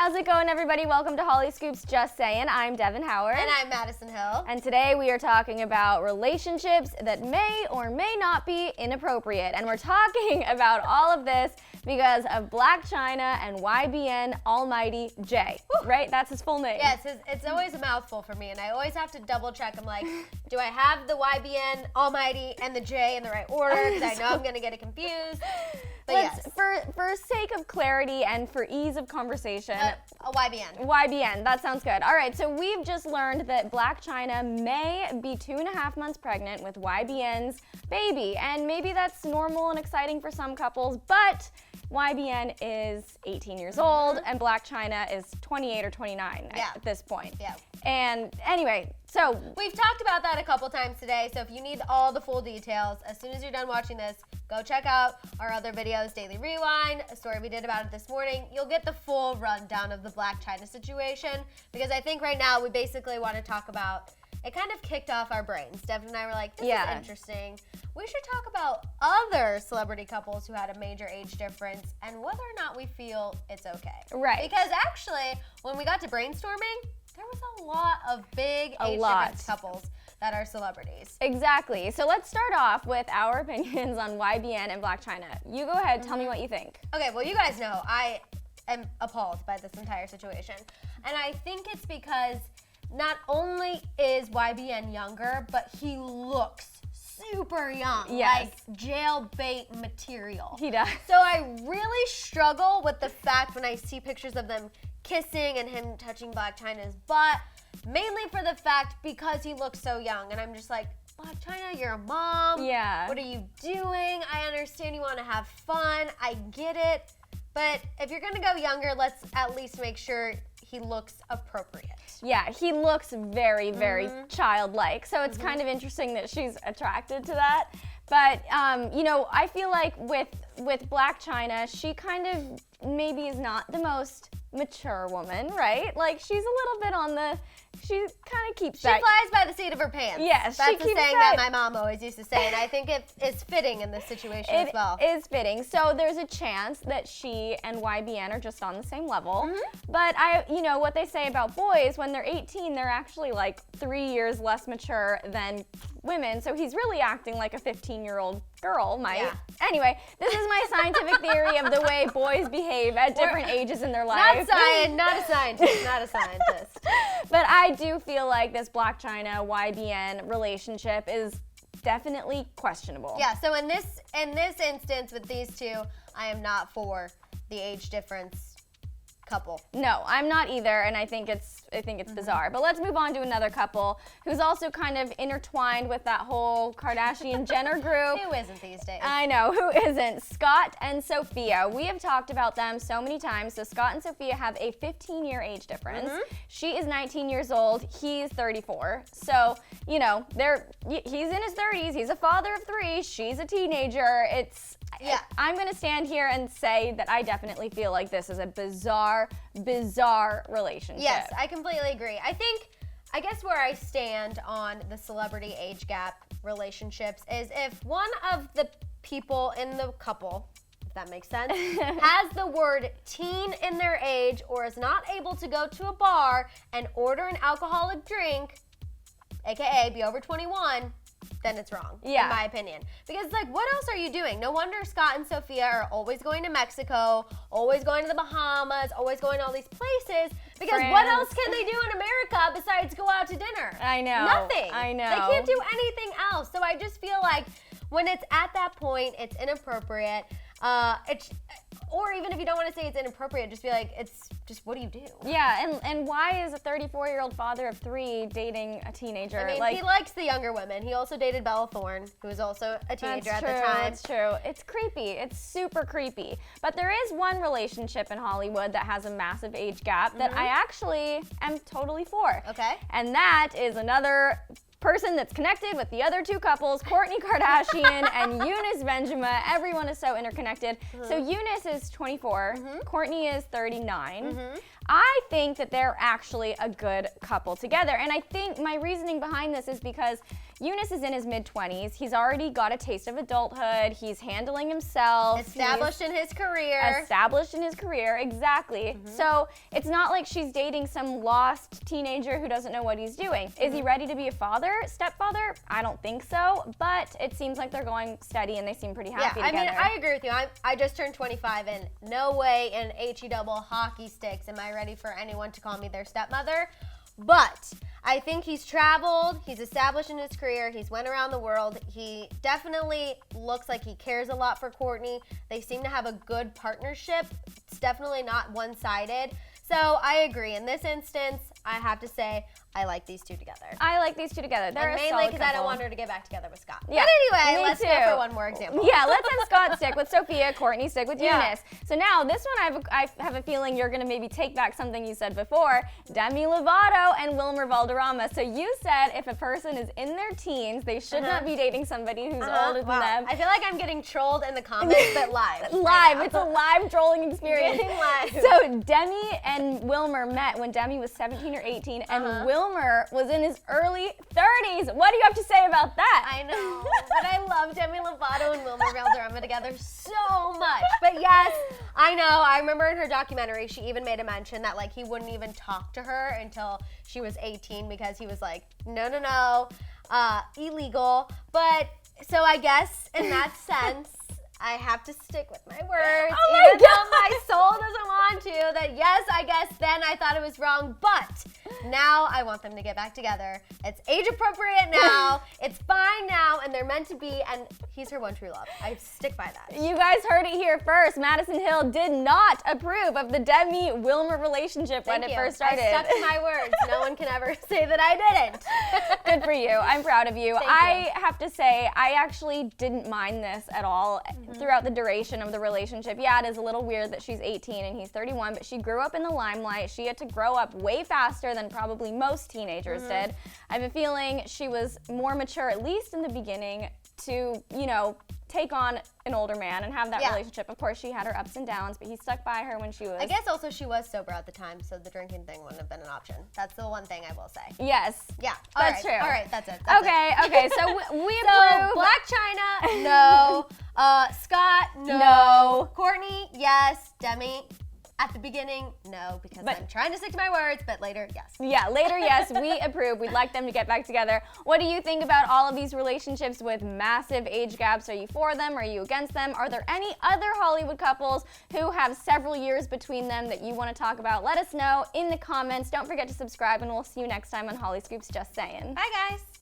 How's it going, everybody? Welcome to Hollyscoop's Just Saying. I'm Devin Howard. And I'm Madison Hill. And today we are talking about relationships that may or may not be inappropriate. And we're talking about all of this because of Blac Chyna and Ybn Almighty J. Right? That's his full name. Yes, it's always a mouthful for me, and I always have to double check. I'm like, do I have the Ybn Almighty and the J in the right order? Because I know I'm going to get it confused. But yes. For sake of clarity and for ease of conversation, a Ybn. Ybn, that sounds good. All right, so we've just learned that Blac Chyna may be 2.5 months pregnant with Ybn's baby, and maybe that's normal and exciting for some couples, but Ybn is 18 years old, and Blac Chyna is 28 or 29 at this point. Yeah. And anyway, so we've talked about that a couple times today, so if you need all the full details, as soon as you're done watching this, go check out our other videos, Daily Rewind, a story we did about it this morning. You'll get the full rundown of the Blac Chyna situation, because I think right now we basically want to talk about, it kind of kicked off our brains. Devin and I were like, this is interesting. We should talk about other celebrity couples who had a major age difference and whether or not we feel it's okay. Right. Because actually, when we got to brainstorming, there was a lot of big age difference couples that are celebrities. Exactly. So let's start off with our opinions on Ybn and Blac Chyna. You go ahead, tell me what you think. Okay, well, you guys know I am appalled by this entire situation. And I think it's because not only is Ybn younger, but he looks super young, like jailbait material. He does. So I really struggle with the fact when I see pictures of them kissing and him touching Blac Chyna's butt, mainly for the fact because he looks so young. And I'm just like, Blac Chyna, you're a mom. Yeah. What are you doing? I understand you want to have fun. I get it. But if you're going to go younger, let's at least make sure he looks appropriate. Yeah, he looks very, very childlike. So it's kind of interesting that she's attracted to that. But, you know, I feel like with Blac Chyna, she kind of maybe is not the most mature woman, right? Like, she's a little bit on the, she kind of keeps that. She flies by the seat of her pants. Yes, that's she keeps the saying that my mom always used to say, and I think it is fitting in this situation as well. It is fitting. So there's a chance that she and Ybn are just on the same level. But you know what they say about boys, when they're 18, they're actually like 3 years less mature than women. So he's really acting like a 15-year-old girl might. Yeah. Anyway, this is my scientific theory of the way boys behave at different ages in their life. Not a scientist. But I do feel like this Blac Chyna Ybn relationship is definitely questionable. Yeah, so in this instance with these two, I am not for the age difference couple. No, I'm not either, and I think it's bizarre. But let's move on to another couple who's also kind of intertwined with that whole Kardashian-Jenner group. Who isn't these days? I know, who isn't? Scott and Sofia. We have talked about them so many times. So Scott and Sofia have a 15-year age difference. She is 19 years old. He's 34. So, you know, he's in his 30s. He's a father of 3. She's a teenager. I'm going to stand here and say that I definitely feel like this is a bizarre relationship. Yes, I completely agree. I guess where I stand on the celebrity age gap relationships is if one of the people in the couple, if that makes sense, has the word teen in their age or is not able to go to a bar and order an alcoholic drink, aka be over 21, then it's wrong, in my opinion. Because, like, what else are you doing? No wonder Scott and Sofia are always going to Mexico, always going to the Bahamas, always going to all these places. Because what else can they do in America besides go out to dinner? I know. Nothing. I know. They can't do anything else. So I just feel like when it's at that point, it's inappropriate. Or even if you don't want to say it's inappropriate, just be like, it's just, what do you do? Yeah, and why is a 34-year-old father of 3 dating a teenager? I mean, he likes the younger women. He also dated Bella Thorne, who was also a teenager at the time. That's true. It's creepy. It's super creepy. But there is one relationship in Hollywood that has a massive age gap that I actually am totally for. Okay. And that is another person that's connected with the other 2 couples, Kourtney Kardashian and Younes Benjamin. Everyone is so interconnected. So Younes is 24, Kourtney is 39. I think that they're actually a good couple together. And I think my reasoning behind this is because Younes is in his mid-20s. He's already got a taste of adulthood. He's handling himself. Established in his career. Established in his career, exactly. So it's not like she's dating some lost teenager who doesn't know what he's doing. Is he ready to be a father, stepfather? I don't think so, but it seems like they're going steady and they seem pretty happy together. I mean, I agree with you. I just turned 25 and no way in HE double hockey sticks am I ready for anyone to call me their stepmother. But I think he's traveled, he's established in his career, he's went around the world. He definitely looks like he cares a lot for Kourtney. They seem to have a good partnership. It's definitely not one-sided. So I agree. In this instance, I have to say I like these two together. I like these two together. They're mainly because I don't want her to get back together with Scott. Yeah, but anyway, let's go for one more example. Yeah, let's have Scott stick with Sofia, Kourtney stick with Younes. So now this one I have a feeling you're going to maybe take back something you said before. Demi Lovato and Wilmer Valderrama. So you said if a person is in their teens, they should not be dating somebody who's older than them. I feel like I'm getting trolled in the comments, but live. Live. It's a live trolling experience. Getting live. So Demi and Wilmer met when Demi was 17 or 18, and Wilmer was in his early 30s. What do you have to say about that? I know, but I love Demi Lovato and Wilmer Valderrama together so much. But yes, I know. I remember in her documentary, she even made a mention that like he wouldn't even talk to her until she was 18 because he was like, no, illegal. But so I guess in that sense, I have to stick with my words, even though my soul doesn't want to, that yes, I guess then I thought it was wrong, but now I want them to get back together. It's age appropriate now, it's fine now, and they're meant to be, and he's her one true love. I stick by that. You guys heard it here first. Madison Hill did not approve of the Demi-Wilmer relationship when it first started. I stuck to my words. No one can ever say that I didn't. Good for you. I'm proud of you. Thank you. I have to say, I actually didn't mind this at all. Throughout the duration of the relationship. Yeah, it is a little weird that she's 18 and he's 31, but she grew up in the limelight. She had to grow up way faster than probably most teenagers did. I have a feeling she was more mature, at least in the beginning, to, you know, take on an older man and have that relationship. Of course, she had her ups and downs, but he stuck by her when she was... I guess also she was sober at the time, so the drinking thing wouldn't have been an option. That's the one thing I will say. Yes. Yeah. That's true. All right, that's it. Okay, so we approve. Blac Chyna, no. Scott, no. Kourtney, yes. Demi, at the beginning, no, because I'm trying to stick to my words, but later, yes. Yeah, later, yes, we approve. We'd like them to get back together. What do you think about all of these relationships with massive age gaps? Are you for them? Are you against them? Are there any other Hollywood couples who have several years between them that you want to talk about? Let us know in the comments. Don't forget to subscribe, and we'll see you next time on Hollyscoop's Just Saying. Bye, guys.